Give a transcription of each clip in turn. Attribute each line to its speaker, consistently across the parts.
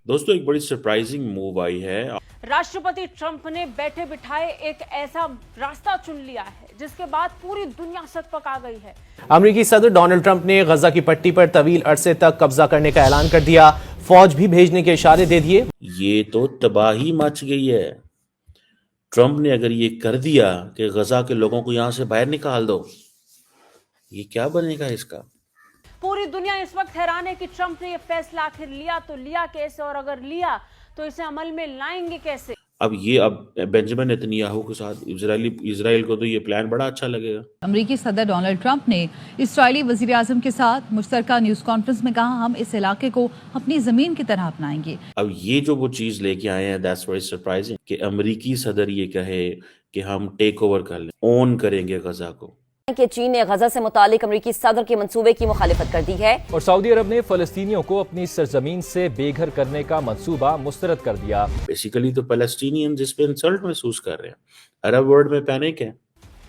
Speaker 1: दोस्तों एक बड़ी सरप्राइजिंग मूव आई है।
Speaker 2: राष्ट्रपति ट्रंप ने बैठे बिठाए एक ऐसा रास्ता चुन लिया है जिसके बाद पूरी दुनिया सकपक आ गई है।
Speaker 3: अमेरिकी सदर डोनाल्ड ट्रंप ने गजा की पट्टी पर तवील अरसे तक कब्जा करने का ऐलान कर दिया। फौज भी भेजने के इशारे दे दिए।
Speaker 1: ये तो तबाही मच गई है। ट्रंप ने अगर ये कर दिया कि गजा के लोगों को यहां से बाहर निकाल दो, ये क्या बनेगा इसका।
Speaker 2: पूरी दुनिया इस वक्त हैरान है कि ट्रंप ने यह फैसला आखिर लिया तो लिया कैसे, और अगर लिया तो इसे अमल में लाएंगे कैसे।
Speaker 1: अब बेंजामिन नेतन्याहू के साथ इजराइल को तो ये प्लान बड़ा अच्छा लगेगा।
Speaker 4: अमेरिकी सदर डोनाल्ड ट्रंप ने इस्राएली वजीर आजम के साथ मुश्तरका न्यूज कॉन्फ्रेंस में कहा, हम इस इलाके को अपनी जमीन की तरह अपनाएंगे।
Speaker 1: अब ये जो वो चीज लेके आए हैं, दैट्स वेरी सरप्राइजिंग कि अमेरिकी सदर ये कहे कि हम टेक ओवर कर लें, ओन करेंगे गजा को।
Speaker 5: कि चीन ने गजा से मुतालिक अमेरिकी सदर के मंसूबे की मुखालिफत कर दी है
Speaker 6: और सऊदी अरब ने फलस्तीनियों को अपनी सरजमीन से बेघर करने का मंसूबा मुस्तरद कर दिया।
Speaker 1: बेसिकली तो पैलेस्टीनियन जिस पे इंसल्ट महसूस कर रहे हैं, अरब वर्ल्ड में पैनिक है।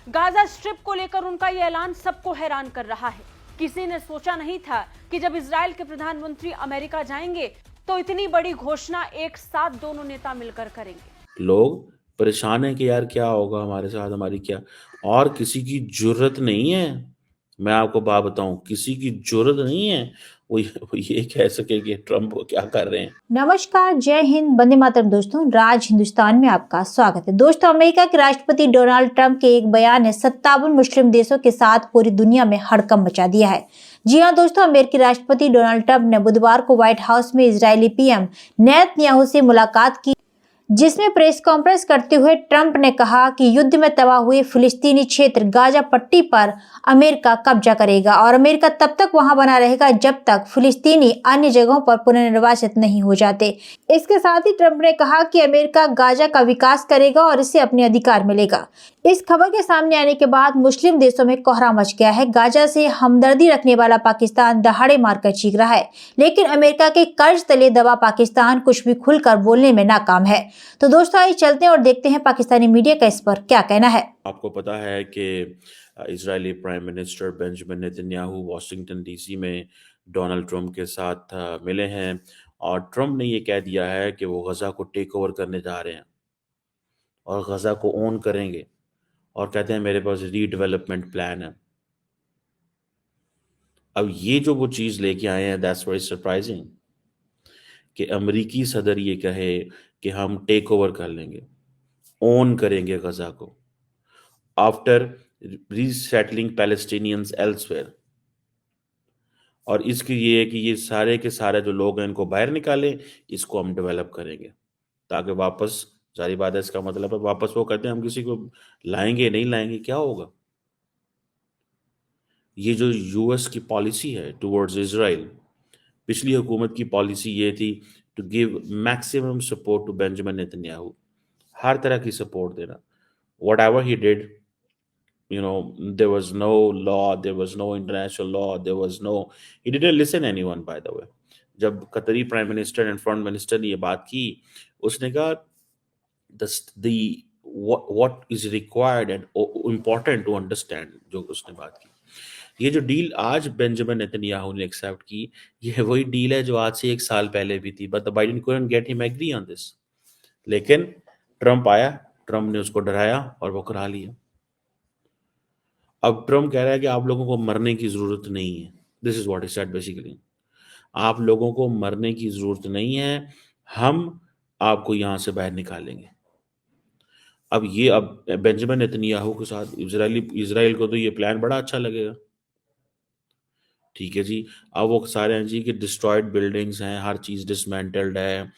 Speaker 2: गाजा स्ट्रिप को लेकर उनका यह ऐलान सबको हैरान कर रहा है। किसी ने सोचा नहीं था कि जब इजराइल के प्रधानमंत्री अमेरिका जाएंगे तो इतनी बड़ी घोषणा एक साथ दोनों नेता मिलकर करेंगे।
Speaker 1: लोग परेशान है कि यार क्या होगा हमारे साथ, हमारी क्या, और किसी की जुर्रत नहीं है। मैं आपको बात बताऊं, किसी की जुर्रत नहीं है वो ये कह सके कि ट्रंप क्या कर रहे हैं।
Speaker 7: नमस्कार, जय हिंद, वंदे मातरम। दोस्तों, राज हिंदुस्तान में आपका स्वागत है। दोस्तों, अमेरिका के राष्ट्रपति डोनाल्ड ट्रंप के एक बयान ने 57 मुस्लिम देशों के साथ पूरी दुनिया में हड़कंप मचा दिया है। जी हां दोस्तों, अमेरिकी राष्ट्रपति डोनाल्ड ट्रंप ने बुधवार को व्हाइट हाउस में इजरायली पीएम नेतन्याहू से मुलाकात की, जिसमें प्रेस कॉन्फ्रेंस करते हुए ट्रंप ने कहा कि युद्ध में तबाह हुए फिलिस्तीनी क्षेत्र गाजा पट्टी पर अमेरिका कब्जा करेगा और अमेरिका तब तक वहां बना रहेगा जब तक फिलिस्तीनी अन्य जगहों पर पुनर्निर्वासित नहीं हो जाते। इसके साथ ही ट्रंप ने कहा कि अमेरिका गाजा का विकास करेगा और इसे अपने अधिकार मिलेगा। इस खबर के सामने आने के बाद मुस्लिम देशों में कोहराम मच गया है। गाजा से हमदर्दी रखने वाला पाकिस्तान दहाड़े मारकर चीख रहा है, लेकिन अमेरिका के कर्ज तले दबा पाकिस्तान कुछ भी खुलकर बोलने में नाकाम है। तो दोस्तों, आइए चलते हैं और देखते हैं पाकिस्तानी मीडिया का इस पर क्या कहना है।
Speaker 1: आपको पता है कि Israeli prime minister Benjamin Netanyahu Washington DC में डोनाल्ड ट्रंप के साथ मिले हैं और ट्रंप ने ये कह दिया है कि वो गजा को टेक ओवर करने जा रहे हैं और गजा को ओन करेंगे, और कहते हैं मेरे पास रीडेवलपमेंट प्लान है। अब ये जो वो चीज़ लेके आए हैं, दैट्स वेरी सरप्राइजिंग कि अमेरिकी सदर ये कहे कि हम टेक ओवर कर लेंगे, ओन करेंगे गजा को, आफ्टर रीसेटलिंग पैलेस्टीनियंस एल्सवेयर। और इसकी ये है कि ये सारे के सारे जो लोग हैं इनको बाहर निकालें, इसको हम डेवलप करेंगे ताकि वापस, जारी बात है, इसका मतलब है वापस वो कहते हैं हम किसी को लाएंगे, नहीं लाएंगे क्या होगा। ये जो यूएस की पॉलिसी है टुवर्ड्स इजराइल, पिछली हुकूमत की पॉलिसी ये थी to give maximum support to Benjamin Netanyahu, हर तरह की सपोर्ट देना। whatever he did, there was no law, there was no international law, there was no, he didn't listen anyone, by the way. जब कतरी prime minister and front minister ने ये बात की, उसने कहा the what is required and important to understand, जो उसने बात की। ये जो डील आज बेंजामिन नेतन्याहू ने एक्सेप्ट की, ये वही डील है जो आज से 1 साल पहले भी थी, but Biden couldn't get him agree on this। लेकिन ट्रंप आया, ट्रंप ने उसको डराया और वो करा लिया। अब ट्रंप कह रहा है कि आप लोगों को मरने की जरूरत नहीं है। This is what he said basically, आप लोगों को मरने की जरूरत नहीं है, हम आपको यहां से बाहर निकालेंगे। अब बेंजामिन नेतन्याहू के साथ इजराइल को तो ये प्लान बड़ा अच्छा लगेगा। ठीक है जी, अब वो सारे हैं जी कि डिस्ट्रॉयड बिल्डिंग्स हैं, हर चीज डिसमेंटल्ड है,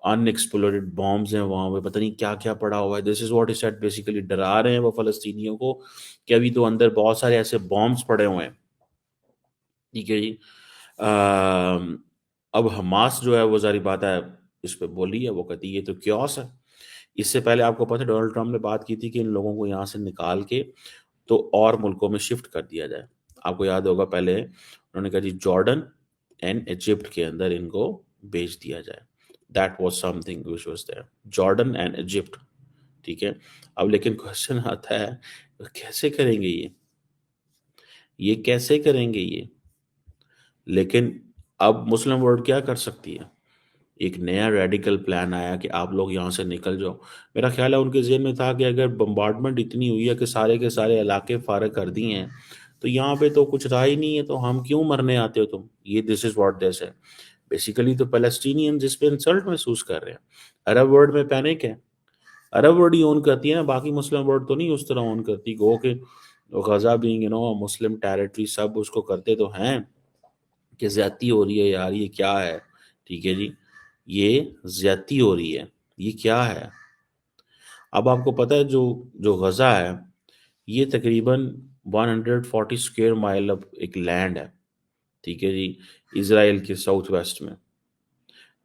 Speaker 1: अनएक्सप्लोडेड बॉम्ब्स हैं वहां पे, पता नहीं क्या क्या पड़ा हुआ है। This is what he said basically, डरा रहे हैं वो फलस्तीनियों को कि अभी तो अंदर बहुत सारे ऐसे बॉम्ब्स पड़े हुए हैं। ठीक है जी। अब हमास जो है वो जारी बात है इस पे बोली है, वो कहती है ये तो क्योस है। इससे पहले आपको पता है डोनाल्ड ट्रंप ने बात की थी कि इन लोगों को यहाँ से निकाल के तो और मुल्कों में शिफ्ट कर दिया जाए। आपको याद होगा पहले उन्होंने कहा जी जॉर्डन एंड इजिप्ट के अंदर इनको भेज दिया जाए। That was something which was there, Jordan and Egypt. ठीक है। अब लेकिन क्वेश्चन आता है कैसे करेंगे ये कैसे करेंगे ये। लेकिन अब मुस्लिम वर्ल्ड क्या कर सकती है, एक नया रेडिकल प्लान आया कि आप लोग यहाँ से निकल जाओ। मेरा ख्याल है उनके ज़हन में था कि अगर बम्बार्डमेंट इतनी हुई है कि सारे के सारे इलाके फारग कर दिए हैं, तो यहाँ पे तो कुछ रहा ही नहीं है, तो हम क्यों मरने आते हो तुम? ये this is what they said. Basically तो पैलेस्टीनियंस इस पे इंसल्ट महसूस कर रहे हैं। अरब वर्ल्ड में पैनिक है। अरब वर्ल्ड ही ओन करती है ना, बाकी मुस्लिम वर्ल्ड तो नहीं उस तरह ओन करती। गो के गजा बीइंग मुस्लिम टेरिटरी, सब उसको करते तो हैं कि ज्यादती हो रही है यार, ये क्या है? ठीक है जी, ये ज्यादती हो रही है, ये क्या है? अब आपको पता है जो जो गजा है, ये तकरीबन 140 स्क्वायर माइल अब एक लैंड है। ठीक है जी, इसराइल के साउथ वेस्ट में,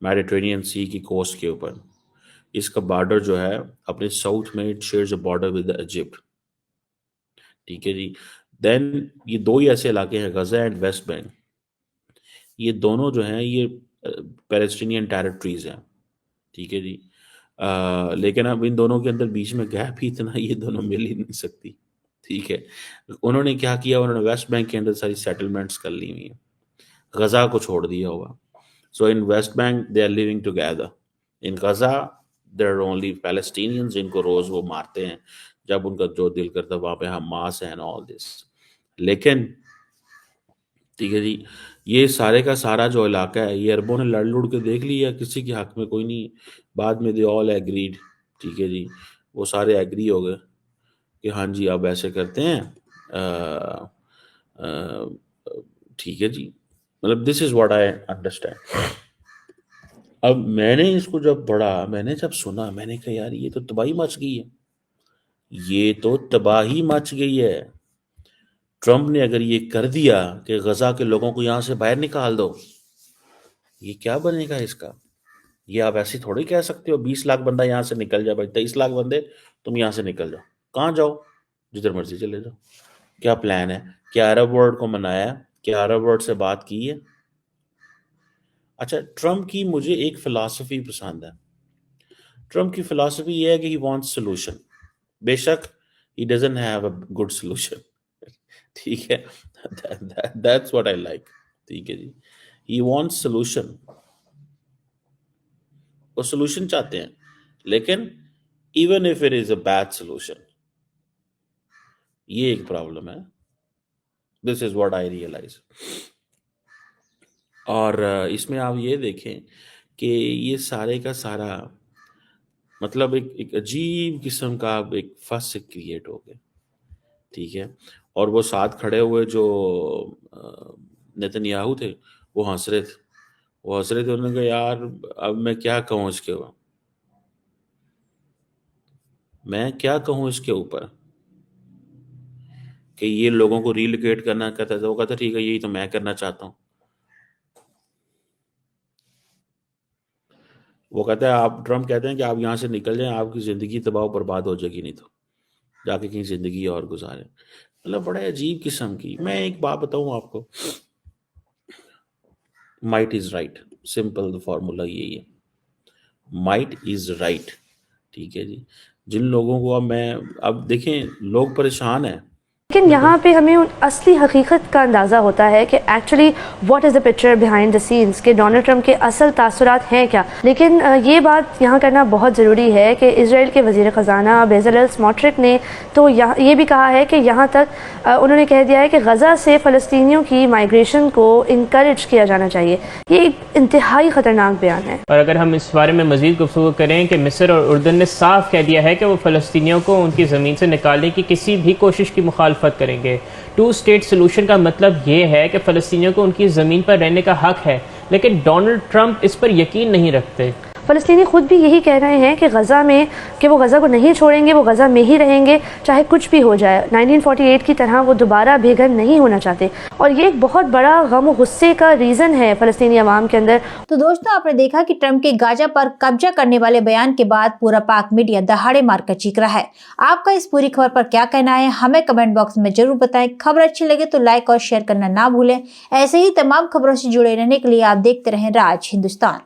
Speaker 1: मेडिटेरेनियन सी की कोस्ट के ऊपर। इसका बॉर्डर जो है अपने साउथ में, it shares a border with Egypt. ठीक है जी। देन ये दो ही ऐसे इलाके हैं, गजा एंड वेस्ट बैंक। ये दोनों जो हैं ये पैलेस्टीनियन टेरिटरीज हैं। ठीक है जी। लेकिन अब इन दोनों के अंदर बीच में गैप ही इतना, ये दोनों मिल ही नहीं सकती। ठीक है, उन्होंने क्या किया, उन्होंने वेस्ट बैंक के अंदर सारी सेटलमेंट्स कर ली हुई हैं, गजा को छोड़ दिया हुआ। So in West Bank they are living together, in Gaza there are only Palestinians, जिनको रोज वो मारते हैं जब उनका जो दिल करता है, वहां पे हमास है एंड ऑल दिस। लेकिन ठीक है जी, ये सारे का सारा जो इलाका है, ये अरबों ने लड़ लुड़ के देख लिया, किसी के हक में कोई नहीं। बाद में दे ऑल एग्रीड। ठीक है जी, वो सारे एग्री हो गए कि हाँ जी अब ऐसे करते हैं। ठीक है जी, मतलब this is what I understand. अब मैंने इसको जब पढ़ा, मैंने जब सुना, मैंने कहा यार ये तो तबाही मच गई है, ये तो तबाही मच गई है। ट्रम्प ने अगर ये कर दिया कि गजा के लोगों को यहाँ से बाहर निकाल दो, ये क्या बनेगा इसका? ये आप ऐसे थोड़ी कह सकते हो 20 लाख बंदा यहाँ से निकल जाए भाई, 23 लाख बंदे तुम यहाँ से निकल जाओ। कहाँ जाओ? जिधर मर्जी चले जाओ। क्या प्लान है? क्या अरब वर्ल्ड को मनाया? क्या अरब वर्ल्ड से बात की है? अच्छा, ट्रम्प की मुझे एक फिलॉसफी पसंद है। ट्रम्प की फिलॉसफी ये है कि ही वांट्स सोल्यूशन। बेशक he doesn't have a good solution. ठीक है, दैट्स व्हाट आई लाइक। ठीक है जी, ही वांट्स सोल्यूशन, वो सोल्यूशन चाहते हैं, लेकिन even if it is a bad solution, ये एक प्रॉब्लम है। This is what I realise. और इसमें आप ये देखें कि ये सारे का सारा मतलब एक अजीब किस्म का एक फस क्रिएट हो गया। ठीक है, और वो साथ खड़े हुए जो नेतन्याहू थे, वो हंस रहे थे। उन्होंने कहा यार अब मैं क्या कहूँ इसके ऊपर, कि ये लोगों को रिलोकेट करना कहता था। वो कहता ठीक है, यही तो मैं करना चाहता हूँ। वो कहता है, आप ट्रम्प कहते हैं कि आप यहाँ से निकल जाएं, आपकी ज़िंदगी तबाह बर्बाद हो जाएगी, नहीं तो जाके कहीं ज़िंदगी और गुजारें। मतलब बड़ा अजीब किस्म की। मैं एक बात बताऊँ आपको, might is right, simple formula यही है, माइट इज़ राइट। ठीक है जी, जिन लोगों को अब देखें, लोग परेशान हैं,
Speaker 8: लेकिन यहाँ पे हमें उन असली हकीकत का अंदाज़ा होता है कि actually what is the picture behind the scenes, के डोनाल्ड ट्रंप के असल तासुरात हैं क्या। लेकिन ये बात यहाँ करना बहुत ज़रूरी है कि इजराइल के वज़ीर ख़ज़ाना बेज़लेल स्मोट्रिक ने तो ये भी कहा है कि यहाँ तक उन्होंने कह दिया है कि गज़ा से फ़लस्तीनियों की माइग्रेशन को इनकरेज किया जाना चाहिए। ये एक इंतहाई ख़तरनाक बयान है।
Speaker 9: और अगर हम इस बारे में मज़ीद गुफ्तगू करें कि मिस्र और उर्दन ने साफ कह दिया है कि वो फ़लस्तीनियों को उनकी ज़मीन से निकालने की किसी भी कोशिश की मुखालफत करेंगे। 2 स्टेट सोल्यूशन का मतलब ये है कि फ़लस्तीनियों को उनकी ज़मीन पर रहने का हक है, लेकिन डोनाल्ड ट्रंप इस पर यकीन नहीं रखते।
Speaker 8: फ़लस्तीनी खुद भी यही कह रहे हैं कि वो गज़ा को नहीं छोड़ेंगे, वो गज़ा में ही रहेंगे चाहे कुछ भी हो जाए। 1948 की तरह वो दोबारा बेघर नहीं होना चाहते, और ये एक बहुत बड़ा गम और गुस्से का रीज़न है फ़लस्तीनी अवाम के अंदर।
Speaker 7: तो दोस्तों, आपने देखा कि ट्रंप के गाजा पर कब्जा करने वाले बयान के बाद पूरा पाक मीडिया दहाड़े मारकर चीख रहा है। आपका इस पूरी खबर पर क्या कहना है, हमें कमेंट बॉक्स में जरूर बताएं। खबर अच्छी लगे तो लाइक और शेयर करना ना भूलें। ऐसे ही तमाम खबरों से जुड़े रहने के लिए आप देखते रहें राज हिंदुस्तान।